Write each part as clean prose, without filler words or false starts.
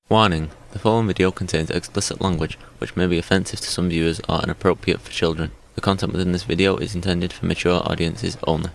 Warning: the following video contains explicit language which may be offensive to some viewers or inappropriate for children. The content within this video is intended for mature audiences only.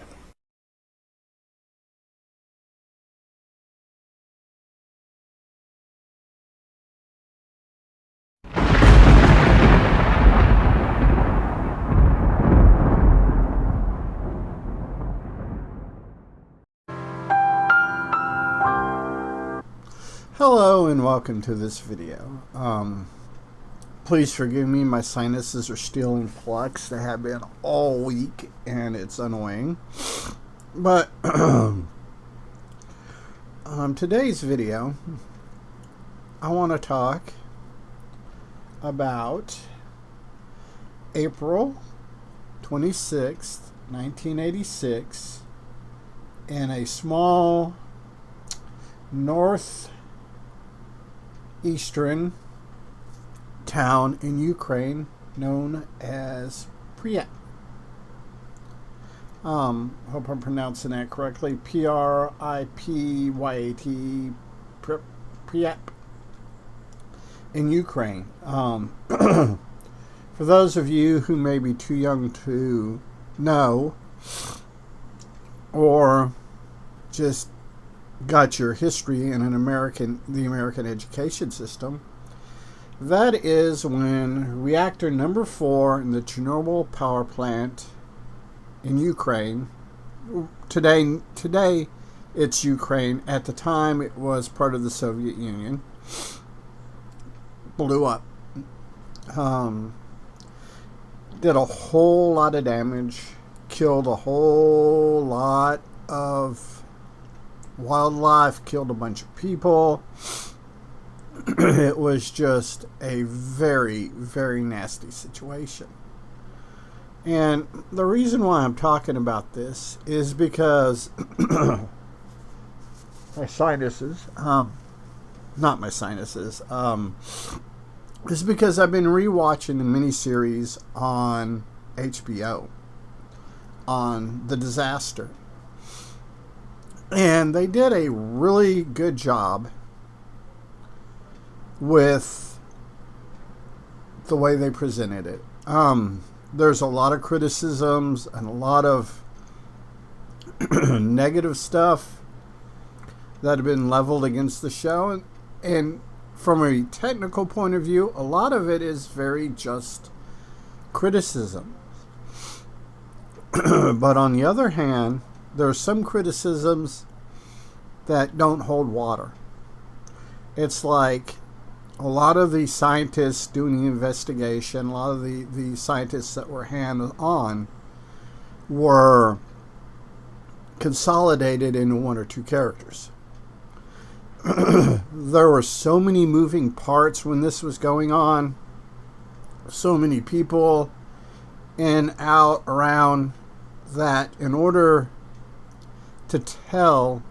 Hello and welcome to this video. Please forgive me, my sinuses are still in flux. They have been all week and it's annoying. But today's video, I want to talk about April 26th, 1986 in a small northeastern town in Ukraine known as Pripyat. Hope I'm pronouncing that correctly. P-R-I-P-Y-A-T, Pripyat in Ukraine. For those of you who may be too young to know or just got your history in the American education system, that is when reactor number 4 in the Chernobyl power plant in Ukraine, today it's Ukraine, at the time it was part of the Soviet Union, blew up. Did a whole lot of damage, killed a whole lot of wildlife, killed a bunch of people. It was just a very, very nasty situation. And the reason why I'm talking about this is because my sinuses, not my sinuses, is because I've been rewatching the miniseries on HBO on the disaster. And they did a really good job with the way they presented it. There's a lot of criticisms and a lot of negative stuff that have been leveled against the show. And from a technical point of view, a lot of it is very just criticism. But on the other hand, there are some criticisms that don't hold water. It's like a lot of the scientists doing the investigation, a lot of the scientists that were hands-on were consolidated into one or two characters. There were so many moving parts when this was going on, so many people in, out, around, that in order to tell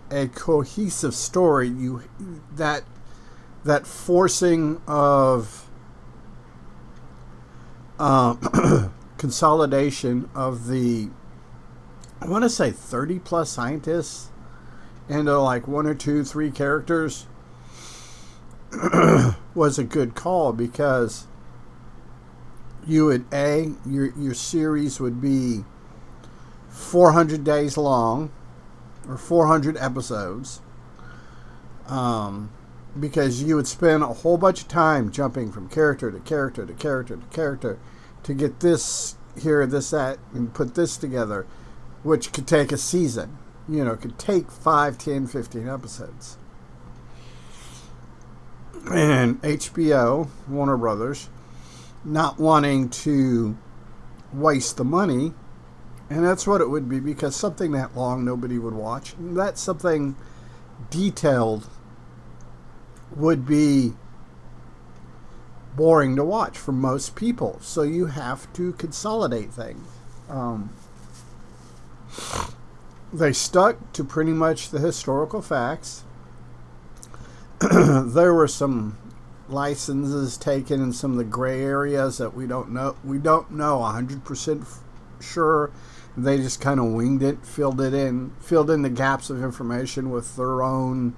a cohesive story, that forcing of consolidation of the, I want to say 30 plus scientists into like 1 or 2, 3 characters was a good call, because you would, your series would be 400 days long, or 400 episodes, because you would spend a whole bunch of time jumping from character to character to character to character to get this here, this, that, and put this together, which could take a season. You know, could take 5, 10, 15 episodes. And HBO, Warner Brothers, not wanting to waste the money, and that's what it would be, because something that long nobody would watch. And that's something detailed would be boring to watch for most people. So you have to consolidate things. They stuck to pretty much the historical facts. There were some licenses taken in some of the gray areas that we don't know 100% sure. They just kind of winged it, filled in the gaps of information with their own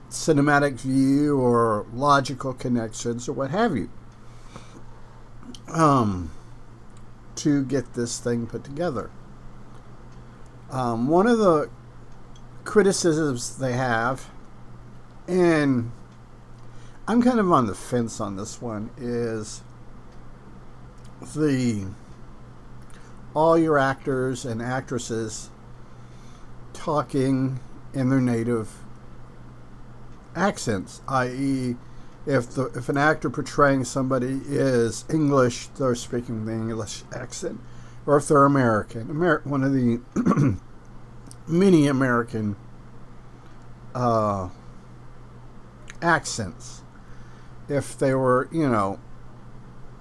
cinematic view or logical connections or what have you, to get this thing put together. One of the criticisms they have, and I'm kind of on the fence on this one, is all your actors and actresses talking in their native accents, i.e., if an actor portraying somebody is English, they're speaking the English accent, or if they're American, one of the many American accents. If they were,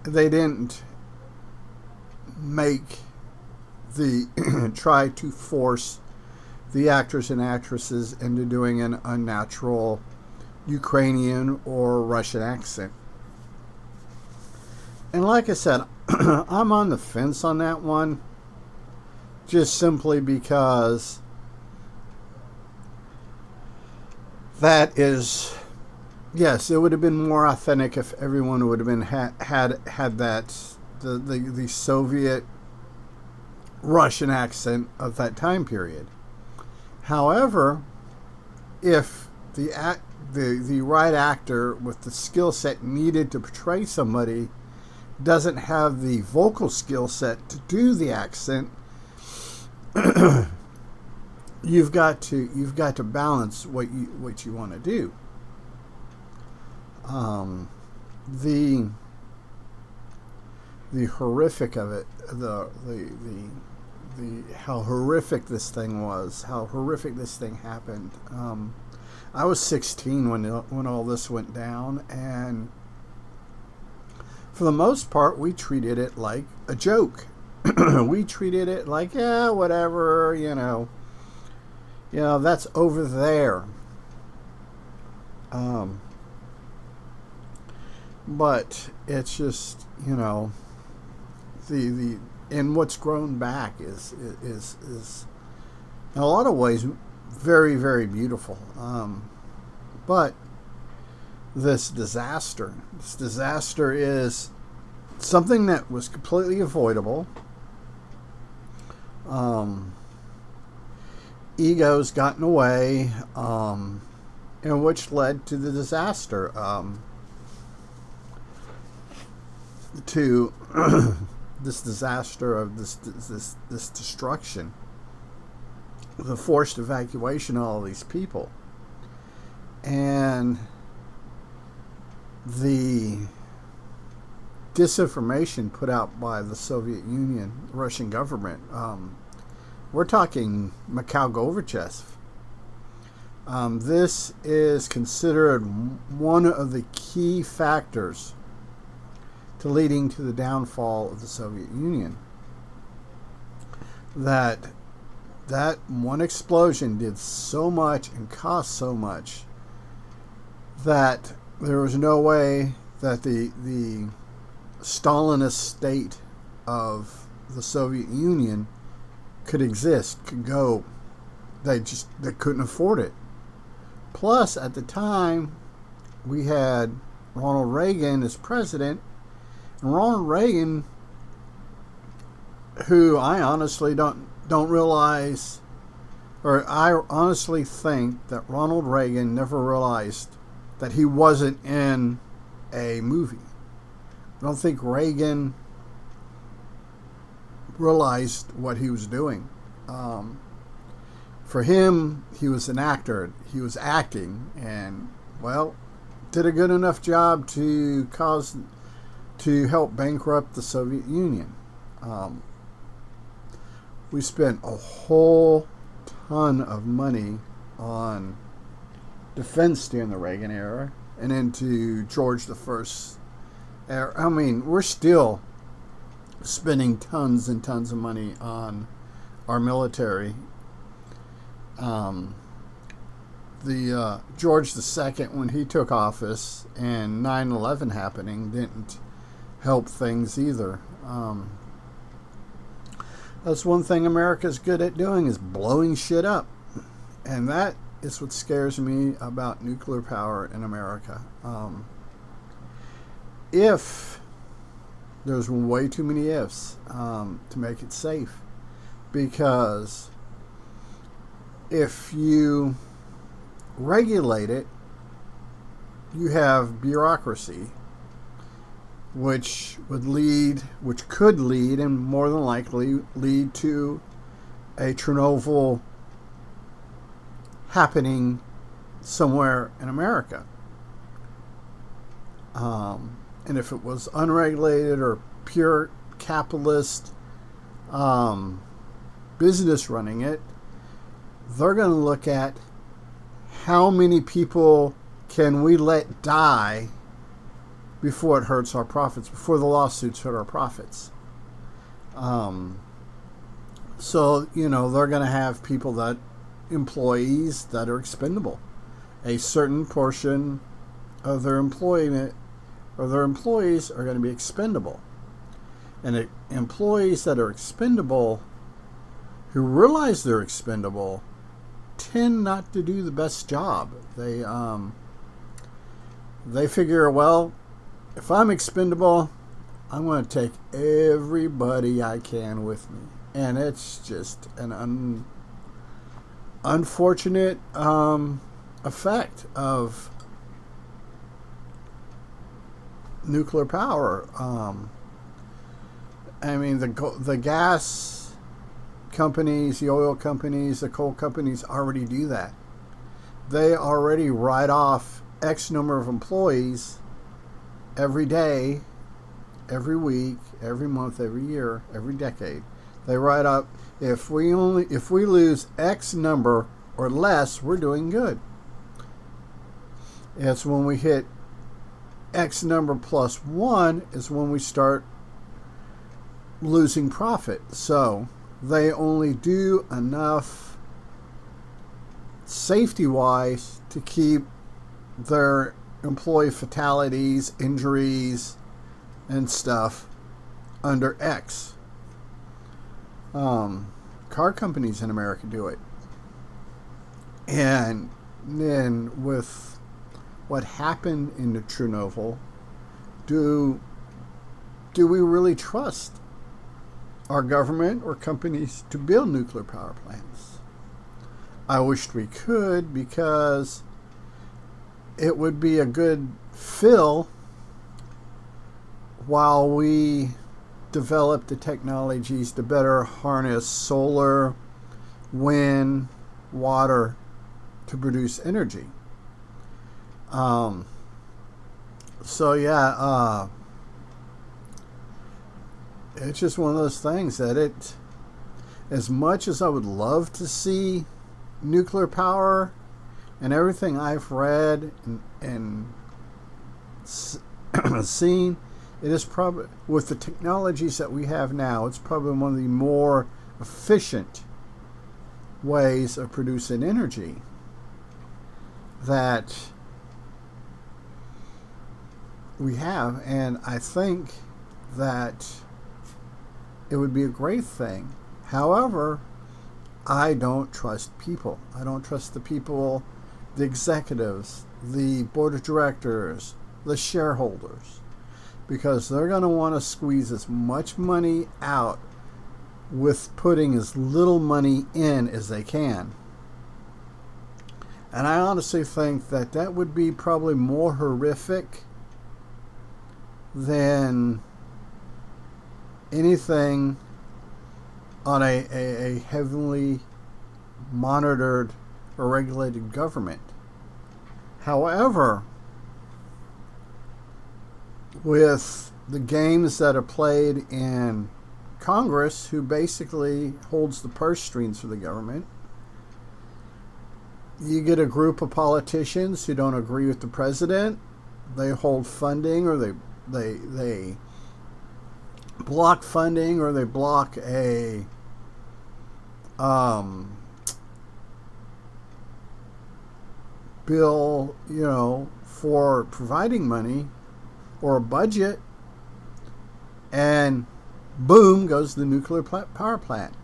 they didn't make try to force the actors and actresses into doing an unnatural Ukrainian or Russian accent. And like I said, I'm on the fence on that one, just simply because that is, yes, it would have been more authentic if everyone would have been had that the Soviet Russian accent of that time period. However, if the right actor with the skill set needed to portray somebody doesn't have the vocal skill set to do the accent, you've got to balance what you want to do. The horrific of it, the how horrific this thing was, how horrific this thing happened. I was 16 when all this went down, and for the most part, we treated it like a joke. We treated it like, yeah, whatever, that's over there. But it's just, and what's grown back is in a lot of ways very, very beautiful. But this disaster is something that was completely avoidable. Egos got in the way, and which led to the disaster, to this disaster of this destruction, the forced evacuation of all these people, and the disinformation put out by the Soviet Union, Russian government. We're talking Mikhail Gorbachev. This is considered one of the key factors to leading to the downfall of the Soviet Union. That one explosion did so much and cost so much that there was no way that the Stalinist state of the Soviet Union could exist, could go. They couldn't afford it. Plus, at the time, we had Ronald Reagan as president, and Ronald Reagan, who I honestly don't realize, or I honestly think that Ronald Reagan never realized that he wasn't in a movie. I don't think Reagan realized what he was doing. For him, he was an actor. He was acting, and did a good enough job to help bankrupt the Soviet Union. We spent a whole ton of money on defense during the Reagan era and into George the First era. I mean, we're still spending tons and tons of money on our military. The George II, when he took office, and 9/11 happening didn't help things either. That's one thing America's good at doing, is blowing shit up. And that is what scares me about nuclear power in America. If there's way too many ifs to make it safe, because if you regulate it, you have bureaucracy, which could lead, and more than likely lead to a Chernobyl happening somewhere in America. And if it was unregulated or pure capitalist business running it, they're going to look at how many people can we let die before it hurts our profits, before the lawsuits hurt our profits. So, they're going to have employees that are expendable. A certain portion of their employment or their employees are going to be expendable. And employees that are expendable, who realize they're expendable, tend not to do the best job. They figure, well, if I'm expendable, I'm going to take everybody I can with me. And it's just an unfortunate effect of nuclear power. I mean, the gas companies, the oil companies, the coal companies already do that. They already write off X number of employees every day, every week, every month, every year, every decade. They write up, if we lose X number or less, we're doing good. It's when we hit X number plus 1 is when we start losing profit. So they only do enough safety-wise to keep their employee fatalities, injuries, and stuff under X. Car companies in America do it. And then with what happened in the Chernobyl, do we really trust our government or companies to build nuclear power plants? I wished we could, because it would be a good fill while we develop the technologies to better harness solar, wind, water to produce energy. So yeah, it's just one of those things that as much as I would love to see nuclear power, and everything I've read and seen, it is probably, with the technologies that we have now, it's probably one of the more efficient ways of producing energy that we have. And I think that it would be a great thing. However, I don't trust people. I don't trust the people, the executives, the board of directors, the shareholders, because they're going to want to squeeze as much money out with putting as little money in as they can. And I honestly think that that would be probably more horrific than anything on a heavily monitored or regulated government. However, with the games that are played in Congress, who basically holds the purse strings for the government, you get a group of politicians who don't agree with the president. They hold funding, or they block funding, or they block a bill, for providing money or a budget, and boom goes the nuclear power plant.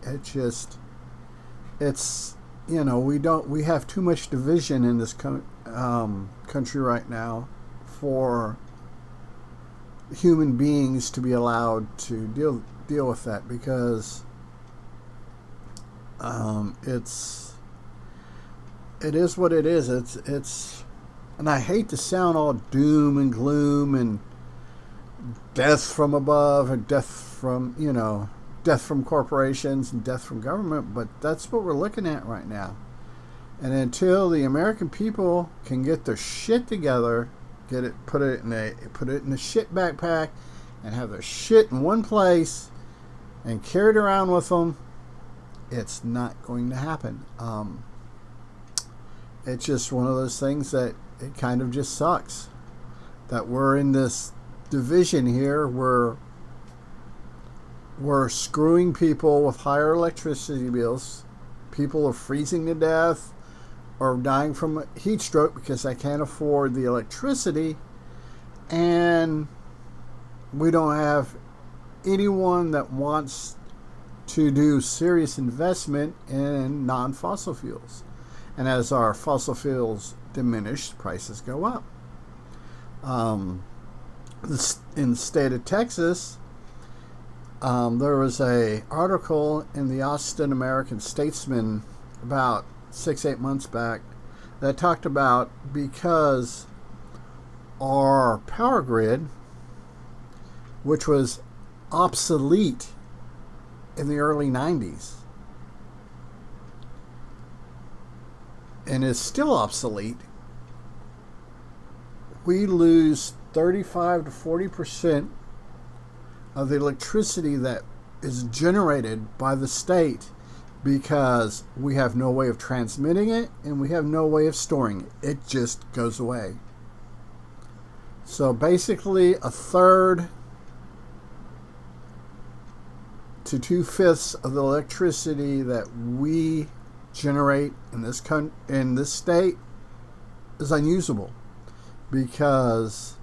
It's we have too much division in this country right now for human beings to be allowed to deal with that, because it is what it is. It's and I hate to sound all doom and gloom and death from above and death from corporations and death from government, but that's what we're looking at right now. And until the American people can get their shit together, put it in a shit backpack and have their shit in one place and carry it around with them, it's not going to happen. It's just one of those things that it kind of just sucks that we're in this division here where we're screwing people with higher electricity bills. People are freezing to death or dying from a heat stroke because they can't afford the electricity, and we don't have anyone that wants to do serious investment in non-fossil fuels. And as our fossil fuels diminish, prices go up. In the state of Texas, there was an article in the Austin American-Statesman about 6-8 months back that talked about, because our power grid, which was obsolete in the early 90s and is still obsolete, we lose 35 to 40% of the electricity that is generated by the state, because we have no way of transmitting it and we have no way of storing it. It just goes away. So basically, a third to 2/5 of the electricity that we generate in this state is unusable, because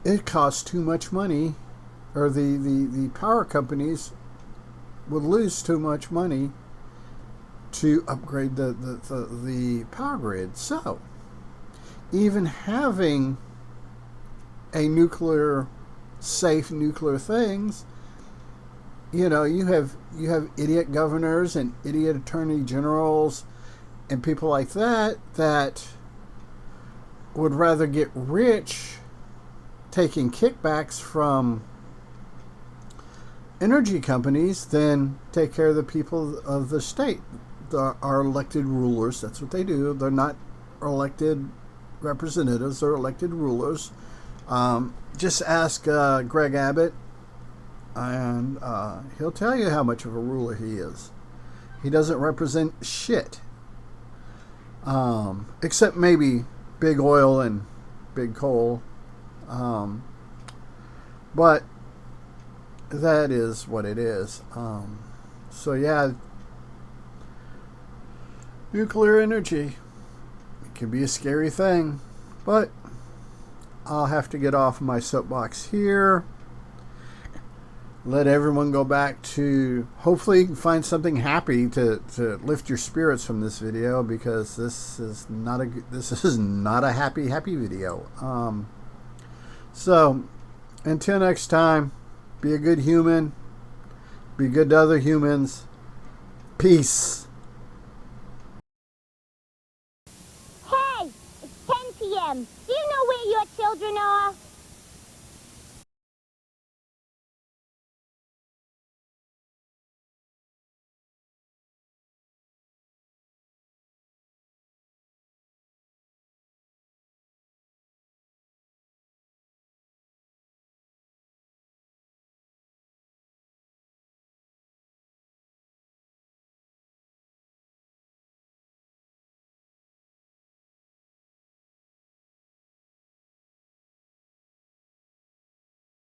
it costs too much money, or the power companies would lose too much money to upgrade the power grid. So even having a safe nuclear things, you have idiot governors and idiot attorney generals and people like that would rather get rich taking kickbacks from energy companies than take care of the people of the state. Our elected rulers, that's what they do. They're not elected representatives, they're elected rulers. Just ask Greg Abbott, and he'll tell you how much of a ruler he is. He doesn't represent shit, except maybe big oil and big coal, but that is what it is. So yeah, nuclear energy, it can be a scary thing, but I'll have to get off my soapbox here. Let everyone go back to, hopefully find something happy to lift your spirits from this video, because this is not a happy video. So until next time, be a good human, be good to other humans. Peace. Hey, it's 10 p.m. Do you know where your children are?